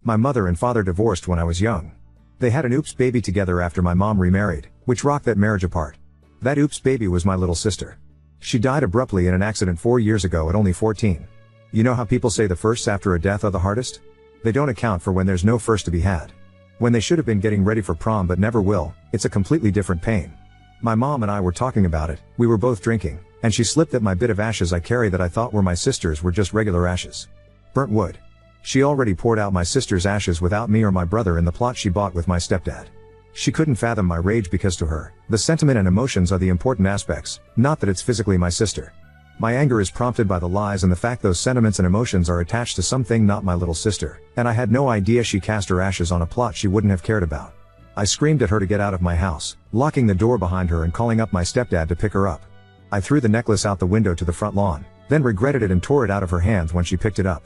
My mother and father divorced when I was young. They had an oops baby together after my mom remarried, which rocked that marriage apart. That oops baby was my little sister. She died abruptly in an accident 4 years ago at only 14. You know how people say the firsts after a death are the hardest? They don't account for when there's no first to be had. When they should have been getting ready for prom but never will, it's a completely different pain. My mom and I were talking about it, we were both drinking, and she slipped that my bit of ashes I carry that I thought were my sister's were just regular ashes. Burnt wood. She already poured out my sister's ashes without me or my brother in the plot she bought with my stepdad. She couldn't fathom my rage because to her, the sentiment and emotions are the important aspects, not that it's physically my sister. My anger is prompted by the lies and the fact those sentiments and emotions are attached to something not my little sister, and I had no idea she cast her ashes on a plot she wouldn't have cared about. I screamed at her to get out of my house, locking the door behind her and calling up my stepdad to pick her up. I threw the necklace out the window to the front lawn, then regretted it and tore it out of her hands when she picked it up.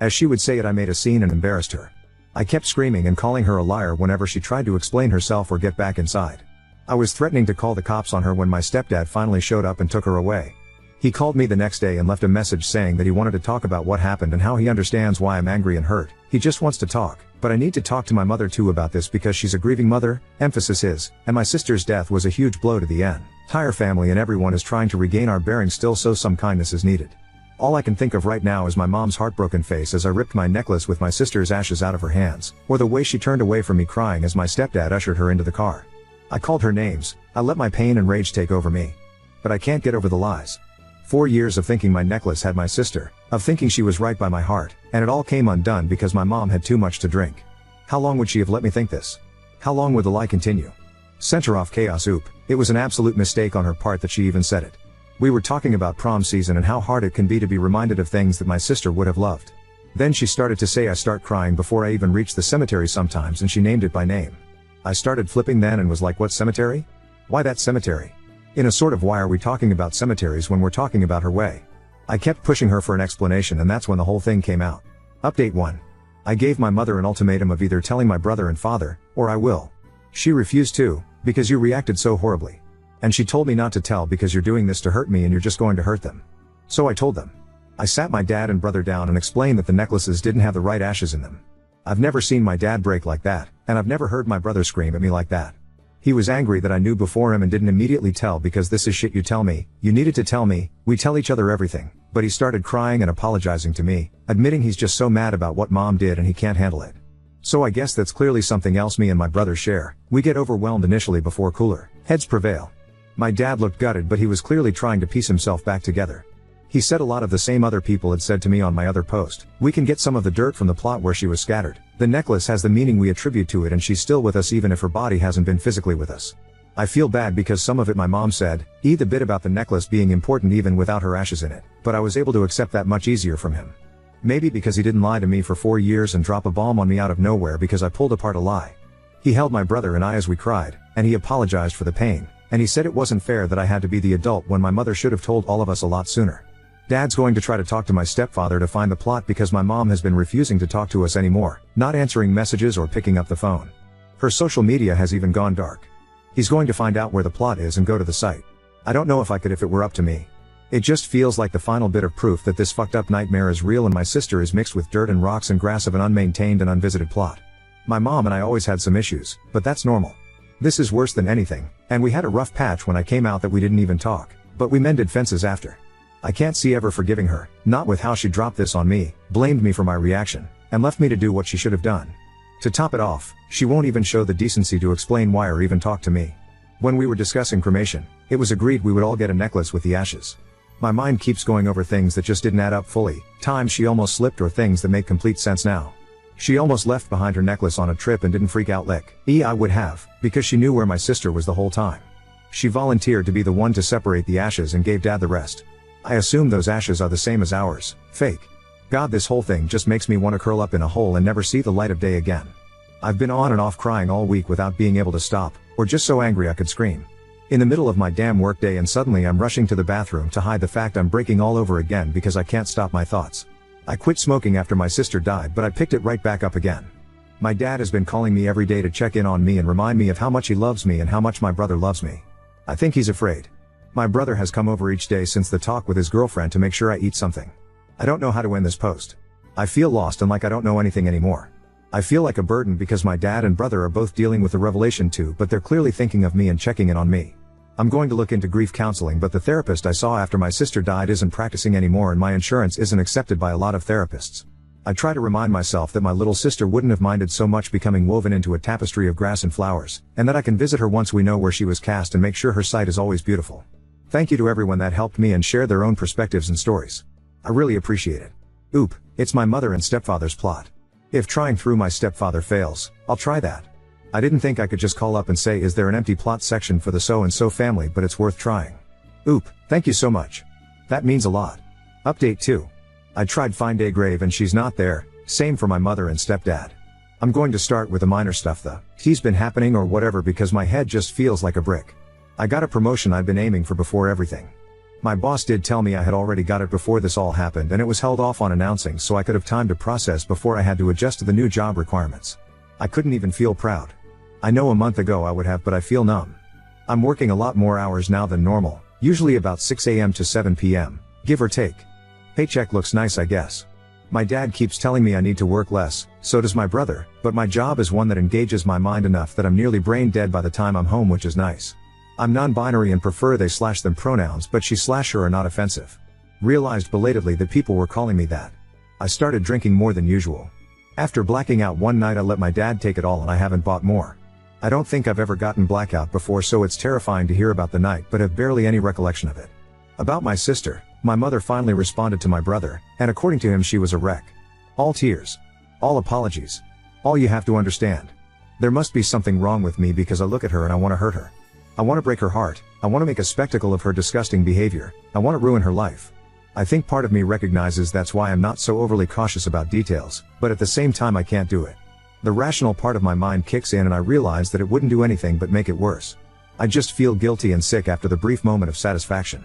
As she would say it, I made a scene and embarrassed her. I kept screaming and calling her a liar whenever she tried to explain herself or get back inside. I was threatening to call the cops on her when my stepdad finally showed up and took her away. He called me the next day and left a message saying that he wanted to talk about what happened and how he understands why I'm angry and hurt. He just wants to talk, but I need to talk to my mother too about this because she's a grieving mother, emphasis is, and my sister's death was a huge blow to the entire family and everyone is trying to regain our bearings still, so some kindness is needed. All I can think of right now is my mom's heartbroken face as I ripped my necklace with my sister's ashes out of her hands, or the way she turned away from me crying as my stepdad ushered her into the car. I called her names, I let my pain and rage take over me. But I can't get over the lies. 4 years of thinking my necklace had my sister, of thinking she was right by my heart, and it all came undone because my mom had too much to drink. How long would she have let me think this? How long would the lie continue? Center off chaos oop, it was an absolute mistake on her part that she even said it. We were talking about prom season and how hard it can be to be reminded of things that my sister would have loved. Then she started to say I start crying before I even reach the cemetery sometimes and she named it by name. I started flipping then and was like, what cemetery? Why that cemetery? In a sort of why are we talking about cemeteries when we're talking about her way? I kept pushing her for an explanation and that's when the whole thing came out. Update 1. I gave my mother an ultimatum of either telling my brother and father, or I will. She refused to, because you reacted so horribly. And she told me not to tell because you're doing this to hurt me and you're just going to hurt them. So I told them. I sat my dad and brother down and explained that the necklaces didn't have the right ashes in them. I've never seen my dad break like that, and I've never heard my brother scream at me like that. He was angry that I knew before him and didn't immediately tell because this is shit you tell me, you needed to tell me, we tell each other everything, but he started crying and apologizing to me, admitting he's just so mad about what mom did and he can't handle it. So I guess that's clearly something else me and my brother share, we get overwhelmed initially before cooler heads prevail. My dad looked gutted but he was clearly trying to piece himself back together. He said a lot of the same other people had said to me on my other post. We can get some of the dirt from the plot where she was scattered. The necklace has the meaning we attribute to it and she's still with us even if her body hasn't been physically with us. I feel bad because some of it my mom said, the bit about the necklace being important even without her ashes in it, but I was able to accept that much easier from him. Maybe because he didn't lie to me for 4 years and drop a bomb on me out of nowhere because I pulled apart a lie. He held my brother and I as we cried, and he apologized for the pain, and he said it wasn't fair that I had to be the adult when my mother should have told all of us a lot sooner. Dad's going to try to talk to my stepfather to find the plot because my mom has been refusing to talk to us anymore, not answering messages or picking up the phone. Her social media has even gone dark. He's going to find out where the plot is and go to the site. I don't know if I could if it were up to me. It just feels like the final bit of proof that this fucked up nightmare is real and my sister is mixed with dirt and rocks and grass of an unmaintained and unvisited plot. My mom and I always had some issues, but that's normal. This is worse than anything, and we had a rough patch when I came out that we didn't even talk, but we mended fences after. I can't see ever forgiving her, not with how she dropped this on me, blamed me for my reaction, and left me to do what she should have done. To top it off, she won't even show the decency to explain why or even talk to me. When we were discussing cremation, it was agreed we would all get a necklace with the ashes. My mind keeps going over things that just didn't add up fully, times she almost slipped or things that make complete sense now. She almost left behind her necklace on a trip and didn't freak out like I would have, because she knew where my sister was the whole time. She volunteered to be the one to separate the ashes and gave Dad the rest. I assume those ashes are the same as ours, fake. God, this whole thing just makes me want to curl up in a hole and never see the light of day again. I've been on and off crying all week without being able to stop, or just so angry I could scream. In the middle of my damn workday and suddenly I'm rushing to the bathroom to hide the fact I'm breaking all over again because I can't stop my thoughts. I quit smoking after my sister died but I picked it right back up again. My dad has been calling me every day to check in on me and remind me of how much he loves me and how much my brother loves me. I think he's afraid. My brother has come over each day since the talk with his girlfriend to make sure I eat something. I don't know how to end this post. I feel lost and like I don't know anything anymore. I feel like a burden because my dad and brother are both dealing with the revelation too, but they're clearly thinking of me and checking in on me. I'm going to look into grief counseling, but the therapist I saw after my sister died isn't practicing anymore and my insurance isn't accepted by a lot of therapists. I try to remind myself that my little sister wouldn't have minded so much becoming woven into a tapestry of grass and flowers, and that I can visit her once we know where she was cast and make sure her sight is always beautiful. Thank you to everyone that helped me and shared their own perspectives and stories. I really appreciate it. Oop, it's my mother and stepfather's plot. If trying through my stepfather fails, I'll try that. I didn't think I could just call up and say, is there an empty plot section for the so-and-so family, but it's worth trying. Oop, thank you so much. That means a lot. Update 2. I tried find a grave and she's not there, same for my mother and stepdad. I'm going to start with the minor stuff, the he's been happening or whatever, because my head just feels like a brick. I got a promotion I'd been aiming for before everything. My boss did tell me I had already got it before this all happened, and it was held off on announcing so I could have time to process before I had to adjust to the new job requirements. I couldn't even feel proud. I know a month ago I would have, but I feel numb. I'm working a lot more hours now than normal, usually about 6 a.m. to 7 p.m., give or take. Paycheck looks nice, I guess. My dad keeps telling me I need to work less, so does my brother, but my job is one that engages my mind enough that I'm nearly brain dead by the time I'm home, which is nice. I'm non-binary and prefer they/them pronouns, but she/her are not offensive. Realized belatedly that people were calling me that. I started drinking more than usual. After blacking out one night I let my dad take it all and I haven't bought more. I don't think I've ever gotten blackout before, so it's terrifying to hear about the night, but have barely any recollection of it. About my sister, my mother finally responded to my brother, and according to him she was a wreck. All tears. All apologies. All you have to understand. There must be something wrong with me because I look at her and I want to hurt her. I want to break her heart, I want to make a spectacle of her disgusting behavior, I want to ruin her life. I think part of me recognizes that's why I'm not so overly cautious about details, but at the same time I can't do it. The rational part of my mind kicks in and I realize that it wouldn't do anything but make it worse. I just feel guilty and sick after the brief moment of satisfaction.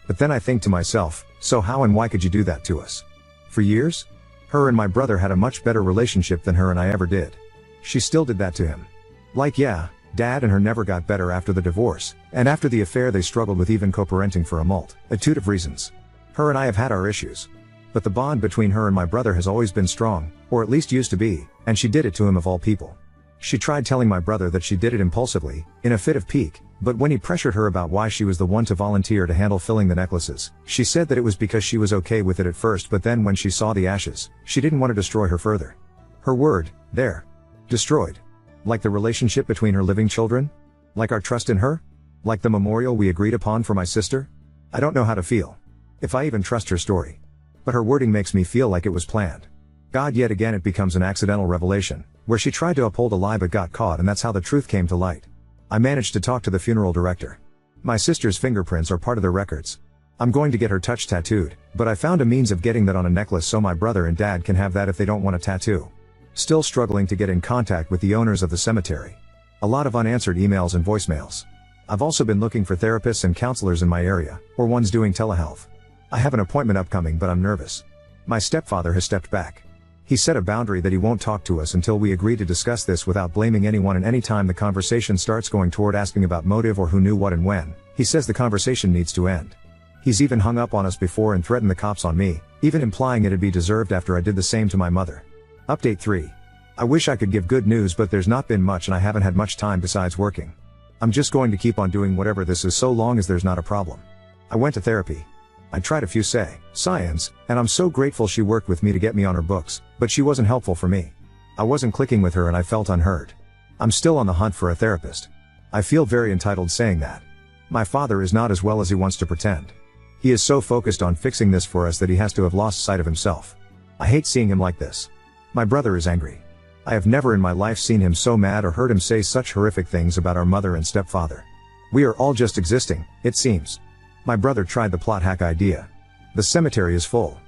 But then I think to myself, so how and why could you do that to us? For years? Her and my brother had a much better relationship than her and I ever did. She still did that to him. Like, yeah, Dad and her never got better after the divorce, and after the affair they struggled with even co-parenting for a multitude of reasons. Her and I have had our issues. But the bond between her and my brother has always been strong, or at least used to be, and she did it to him of all people. She tried telling my brother that she did it impulsively, in a fit of pique, but when he pressured her about why she was the one to volunteer to handle filling the necklaces, she said that it was because she was okay with it at first, but then when she saw the ashes, she didn't want to destroy her further. Her word, there. Destroyed. Like the relationship between her living children? Like our trust in her? Like the memorial we agreed upon for my sister? I don't know how to feel. If I even trust her story. But her wording makes me feel like it was planned. God, yet again it becomes an accidental revelation, where she tried to uphold a lie but got caught, and that's how the truth came to light. I managed to talk to the funeral director. My sister's fingerprints are part of the records. I'm going to get her touch tattooed, but I found a means of getting that on a necklace so my brother and dad can have that if they don't want a tattoo. Still struggling to get in contact with the owners of the cemetery. A lot of unanswered emails and voicemails. I've also been looking for therapists and counselors in my area, or ones doing telehealth. I have an appointment upcoming, but I'm nervous. My stepfather has stepped back. He set a boundary that he won't talk to us until we agree to discuss this without blaming anyone, and any time the conversation starts going toward asking about motive or who knew what and when, he says the conversation needs to end. He's even hung up on us before and threatened the cops on me, even implying it'd be deserved after I did the same to my mother. Update 3. I wish I could give good news, but there's not been much and I haven't had much time besides working. I'm just going to keep on doing whatever this is so long as there's not a problem. I went to therapy. I tried a few science, and I'm so grateful she worked with me to get me on her books, but she wasn't helpful for me. I wasn't clicking with her and I felt unheard. I'm still on the hunt for a therapist. I feel very entitled saying that. My father is not as well as he wants to pretend. He is so focused on fixing this for us that he has to have lost sight of himself. I hate seeing him like this. My brother is angry. I have never in my life seen him so mad or heard him say such horrific things about our mother and stepfather. We are all just existing, it seems. My brother tried the plot hack idea. The cemetery is full.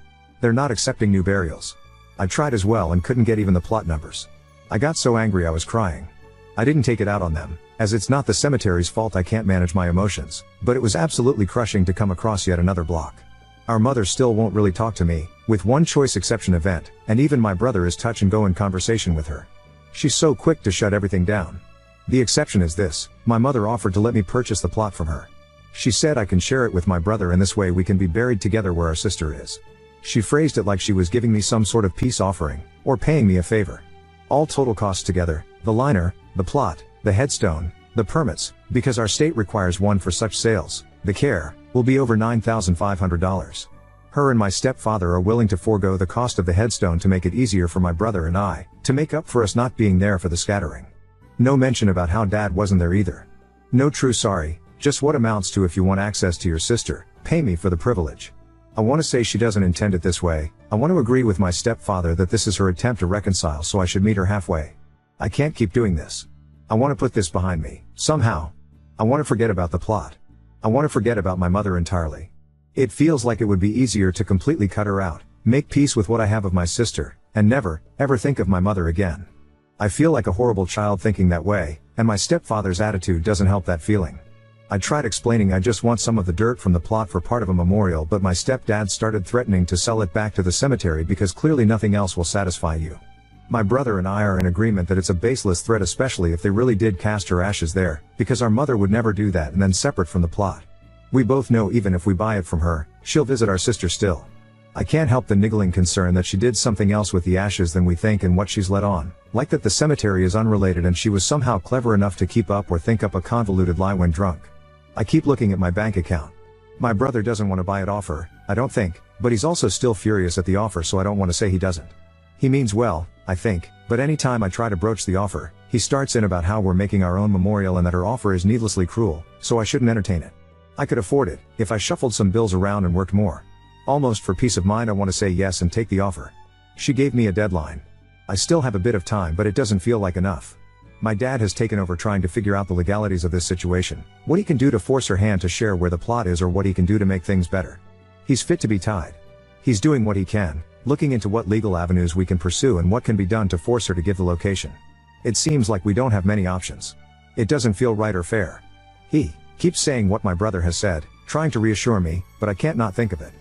They're not accepting new burials. I tried as well and couldn't get even the plot numbers. I got so angry I was crying. I didn't take it out on them, as it's not the cemetery's fault I can't manage my emotions, but it was absolutely crushing to come across yet another block. Our mother still won't really talk to me, with one choice exception event, and even my brother is touch and go in conversation with her. She's so quick to shut everything down. The exception is this: my mother offered to let me purchase the plot from her. She said I can share it with my brother and this way we can be buried together where our sister is. She phrased it like she was giving me some sort of peace offering, or paying me a favor. All total costs together, the liner, the plot, the headstone, the permits, because our state requires one for such sales, the care, will be over $9,500. Her and my stepfather are willing to forego the cost of the headstone to make it easier for my brother and I, to make up for us not being there for the scattering. No mention about how dad wasn't there either. No true sorry, just what amounts to if you want access to your sister, pay me for the privilege. I want to say she doesn't intend it this way. I want to agree with my stepfather that this is her attempt to reconcile, so I should meet her halfway. I can't keep doing this. I want to put this behind me, somehow. I want to forget about the plot. I want to forget about my mother entirely. It feels like it would be easier to completely cut her out, make peace with what I have of my sister, and never, ever think of my mother again. I feel like a horrible child thinking that way, and my stepfather's attitude doesn't help that feeling. I tried explaining I just want some of the dirt from the plot for part of a memorial, but my stepdad started threatening to sell it back to the cemetery because clearly nothing else will satisfy you. My brother and I are in agreement that it's a baseless threat, especially if they really did cast her ashes there, because our mother would never do that and then separate from the plot. We both know even if we buy it from her, she'll visit our sister still. I can't help the niggling concern that she did something else with the ashes than we think and what she's let on, like that the cemetery is unrelated and she was somehow clever enough to keep up or think up a convoluted lie when drunk. I keep looking at my bank account. My brother doesn't want to buy it off her, I don't think, but he's also still furious at the offer, so I don't want to say he doesn't. He means well, I think, but anytime I try to broach the offer, he starts in about how we're making our own memorial and that her offer is needlessly cruel, so I shouldn't entertain it. I could afford it, if I shuffled some bills around and worked more. Almost for peace of mind I want to say yes and take the offer. She gave me a deadline. I still have a bit of time, but it doesn't feel like enough. My dad has taken over trying to figure out the legalities of this situation, what he can do to force her hand to share where the plot is or what he can do to make things better. He's fit to be tied. He's doing what he can, looking into what legal avenues we can pursue and what can be done to force her to give the location. It seems like we don't have many options. It doesn't feel right or fair. He keeps saying what my brother has said, trying to reassure me, but I can't not think of it.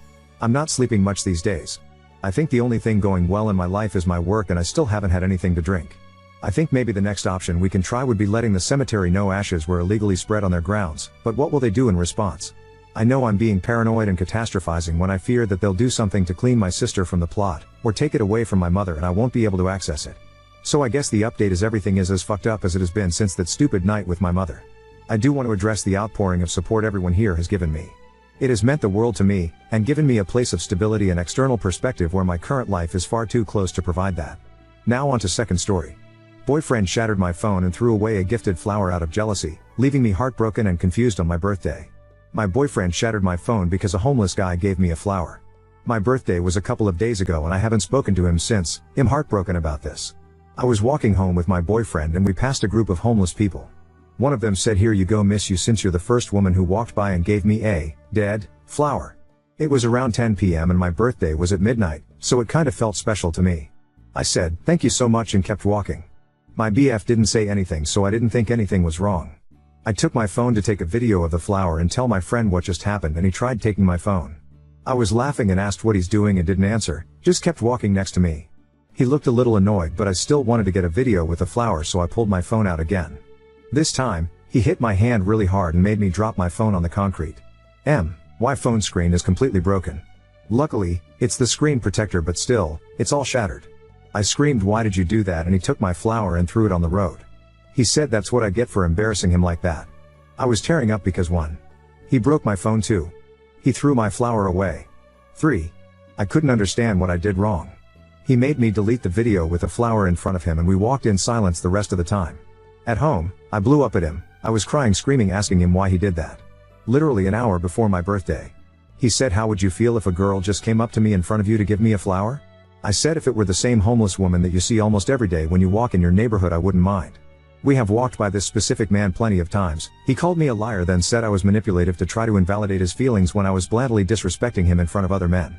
I'm not sleeping much these days. I think the only thing going well in my life is my work, and I still haven't had anything to drink. I think maybe the next option we can try would be letting the cemetery know ashes were illegally spread on their grounds, but what will they do in response? I know I'm being paranoid and catastrophizing when I fear that they'll do something to clean my sister from the plot, or take it away from my mother and I won't be able to access it. So I guess the update is everything is as fucked up as it has been since that stupid night with my mother. I do want to address the outpouring of support everyone here has given me. It has meant the world to me, and given me a place of stability and external perspective where my current life is far too close to provide that. Now on to second story. Boyfriend shattered my phone and threw away a gifted flower out of jealousy, leaving me heartbroken and confused on my birthday. My boyfriend shattered my phone because a homeless guy gave me a flower. My birthday was a couple of days ago and I haven't spoken to him since. I'm heartbroken about this. I was walking home with my boyfriend and we passed a group of homeless people. One of them said, "Here you go, miss you, since you're the first woman who walked by and gave me a dead flower." It was around 10 p.m. and my birthday was at midnight, so it kind of felt special to me. I said, "Thank you so much," and kept walking. My BF didn't say anything, so I didn't think anything was wrong. I took my phone to take a video of the flower and tell my friend what just happened, and he tried taking my phone. I was laughing and asked what he's doing and didn't answer, just kept walking next to me. He looked a little annoyed, but I still wanted to get a video with the flower, so I pulled my phone out again. This time, he hit my hand really hard and made me drop my phone on the concrete. My phone screen is completely broken. Luckily, it's the screen protector, but still, it's all shattered. I screamed, "Why did you do that?" and he took my flower and threw it on the road. He said that's what I get for embarrassing him like that. I was tearing up because 1. He broke my phone, 2. He threw my flower away. 3. I couldn't understand what I did wrong. He made me delete the video with the flower in front of him and we walked in silence the rest of the time. At home, I blew up at him. I was crying, screaming, asking him why he did that. Literally an hour before my birthday. He said, "How would you feel if a girl just came up to me in front of you to give me a flower?" I said if it were the same homeless woman that you see almost every day when you walk in your neighborhood, I wouldn't mind. We have walked by this specific man plenty of times. He called me a liar, then said I was manipulative to try to invalidate his feelings when I was blandly disrespecting him in front of other men.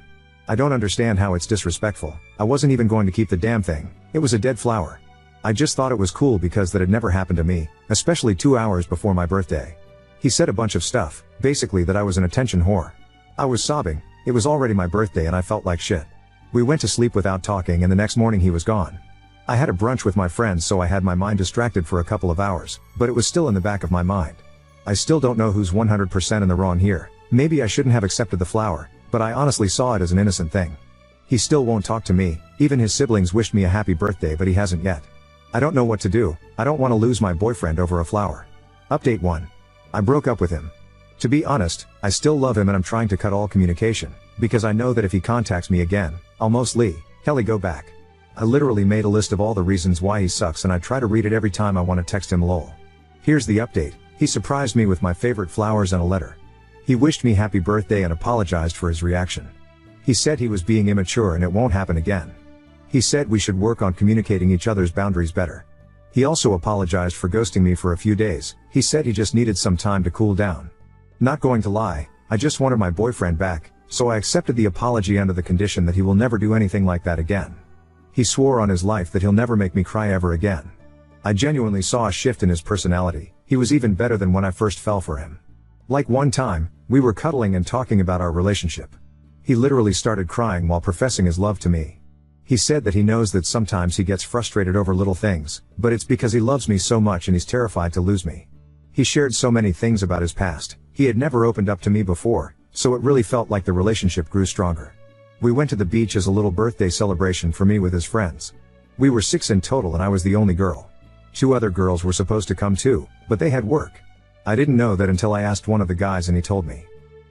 I don't understand how it's disrespectful. I wasn't even going to keep the damn thing. It was a dead flower. I just thought it was cool because that had never happened to me, especially 2 hours before my birthday. He said a bunch of stuff, basically that I was an attention whore. I was sobbing. It was already my birthday and I felt like shit. We went to sleep without talking and the next morning he was gone. I had a brunch with my friends, so I had my mind distracted for a couple of hours, but it was still in the back of my mind. I still don't know who's 100% in the wrong here. Maybe I shouldn't have accepted the flower, but I honestly saw it as an innocent thing. He still won't talk to me. Even his siblings wished me a happy birthday, but he hasn't yet. I don't know what to do. I don't want to lose my boyfriend over a flower. Update 1. I broke up with him. To be honest, I still love him and I'm trying to cut all communication, because I know that if he contacts me again, I'll mostly, hell, go back. I literally made a list of all the reasons why he sucks and I try to read it every time I want to text him lol. Here's the update. He surprised me with my favorite flowers and a letter. He wished me happy birthday and apologized for his reaction. He said he was being immature and it won't happen again. He said we should work on communicating each other's boundaries better. He also apologized for ghosting me for a few days. He said he just needed some time to cool down. Not going to lie, I just wanted my boyfriend back, so I accepted the apology under the condition that he will never do anything like that again. He swore on his life that he'll never make me cry ever again. I genuinely saw a shift in his personality. He was even better than when I first fell for him. Like one time, we were cuddling and talking about our relationship. He literally started crying while professing his love to me. He said that he knows that sometimes he gets frustrated over little things, but it's because he loves me so much and he's terrified to lose me. He shared so many things about his past. He had never opened up to me before, so it really felt like the relationship grew stronger. We went to the beach as a little birthday celebration for me with his friends. We were 6 in total and I was the only girl. 2 other girls were supposed to come too, but they had work. I didn't know that until I asked one of the guys and he told me.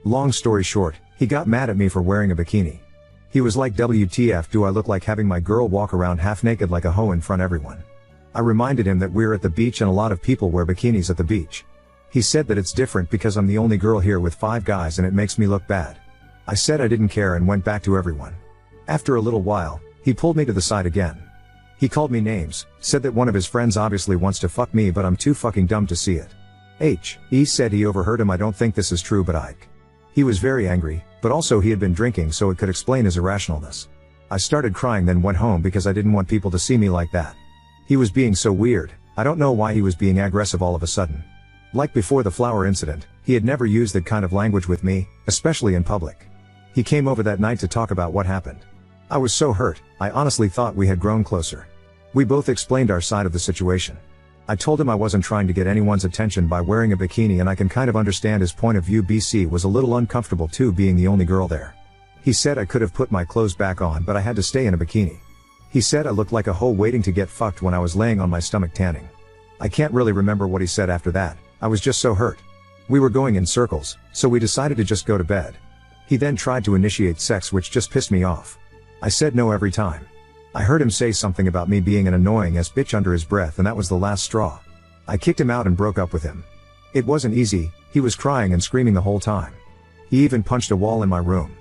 Long story short, he got mad at me for wearing a bikini. He was like, WTF do I look like having my girl walk around half naked like a hoe in front of everyone? I reminded him that we're at the beach and a lot of people wear bikinis at the beach. He said that it's different because I'm the only girl here with 5 guys and it makes me look bad. I said I didn't care and went back to everyone. After a little while, he pulled me to the side again. He called me names, said that one of his friends obviously wants to fuck me but I'm too fucking dumb to see it. He said he overheard him. I don't think this is true but Ike. He was very angry, but also he had been drinking so it could explain his irrationalness. I started crying then went home because I didn't want people to see me like that. He was being so weird. I don't know why he was being aggressive all of a sudden. Like before the flower incident, he had never used that kind of language with me, especially in public. He came over that night to talk about what happened. I was so hurt. I honestly thought we had grown closer. We both explained our side of the situation. I told him I wasn't trying to get anyone's attention by wearing a bikini and I can kind of understand his point of view. BC was a little uncomfortable too being the only girl there. He said I could have put my clothes back on but I had to stay in a bikini. He said I looked like a hoe waiting to get fucked when I was laying on my stomach tanning. I can't really remember what he said after that. I was just so hurt. We were going in circles, so we decided to just go to bed. He then tried to initiate sex which just pissed me off. I said no every time. I heard him say something about me being an annoying ass bitch under his breath and that was the last straw. I kicked him out and broke up with him. It wasn't easy. He was crying and screaming the whole time. He even punched a wall in my room.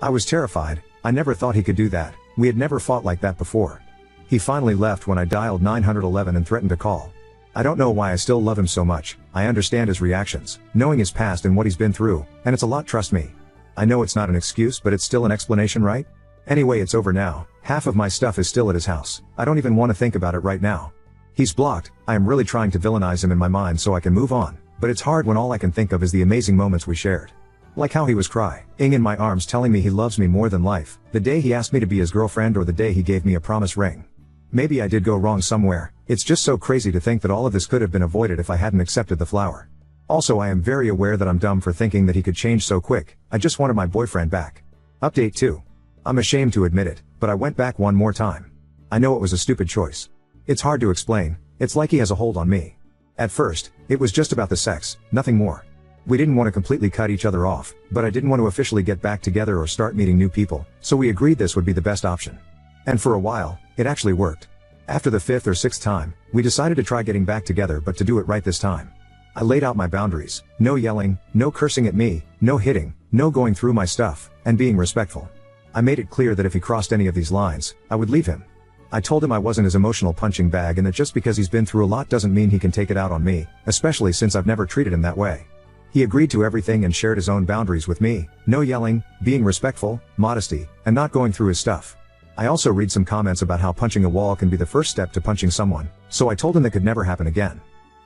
I was terrified. I never thought he could do that. We had never fought like that before. He finally left when I dialed 911 and threatened to call. I don't know why I still love him so much. I understand his reactions, knowing his past and what he's been through, and it's a lot, trust me. I know it's not an excuse but it's still an explanation, right? Anyway, it's over now. Half of my stuff is still at his house. I don't even want to think about it right now. He's blocked. I am really trying to villainize him in my mind so I can move on, but it's hard when all I can think of is the amazing moments we shared. Like how he was crying in my arms telling me he loves me more than life, the day he asked me to be his girlfriend or the day he gave me a promise ring. Maybe I did go wrong somewhere. It's just so crazy to think that all of this could have been avoided if I hadn't accepted the flower. Also, I am very aware that I'm dumb for thinking that he could change so quick. I just wanted my boyfriend back. Update 2. I'm ashamed to admit it, but I went back one more time. I know it was a stupid choice. It's hard to explain. It's like he has a hold on me. At first, it was just about the sex, nothing more. We didn't want to completely cut each other off, but I didn't want to officially get back together or start meeting new people, so we agreed this would be the best option. And for a while, it actually worked. After the 5th or 6th time, we decided to try getting back together but to do it right this time. I laid out my boundaries. No yelling, no cursing at me, no hitting, no going through my stuff, and being respectful. I made it clear that if he crossed any of these lines, I would leave him. I told him I wasn't his emotional punching bag and that just because he's been through a lot doesn't mean he can take it out on me, especially since I've never treated him that way. He agreed to everything and shared his own boundaries with me. No yelling, being respectful, modesty, and not going through his stuff. I also read some comments about how punching a wall can be the first step to punching someone, so I told him that could never happen again.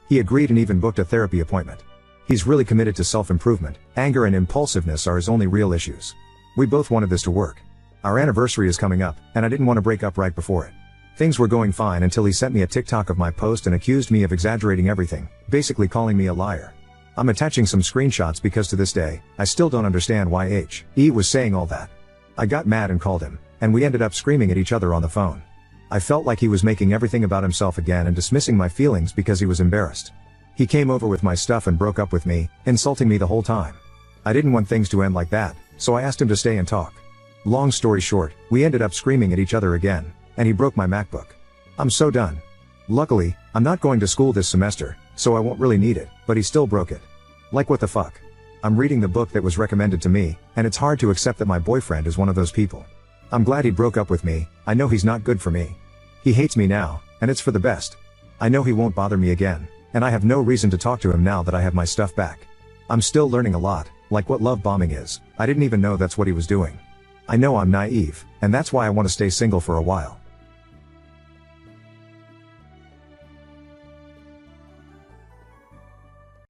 He agreed and even booked a therapy appointment. He's really committed to self-improvement. Anger and impulsiveness are his only real issues. We both wanted this to work. Our anniversary is coming up, and I didn't want to break up right before it. Things were going fine until he sent me a TikTok of my post and accused me of exaggerating everything, basically calling me a liar. I'm attaching some screenshots because to this day, I still don't understand why he was saying all that. I got mad and called him, and we ended up screaming at each other on the phone. I felt like he was making everything about himself again and dismissing my feelings because he was embarrassed. He came over with my stuff and broke up with me, insulting me the whole time. I didn't want things to end like that, so I asked him to stay and talk. Long story short, we ended up screaming at each other again, and he broke my MacBook. I'm so done. Luckily, I'm not going to school this semester, so I won't really need it, but he still broke it. Like what the fuck? I'm reading the book that was recommended to me, and it's hard to accept that my boyfriend is one of those people. I'm glad he broke up with me. I know he's not good for me. He hates me now, and it's for the best. I know he won't bother me again, and I have no reason to talk to him now that I have my stuff back. I'm still learning a lot, like what love bombing is. I didn't even know that's what he was doing. I know I'm naive, and that's why I want to stay single for a while.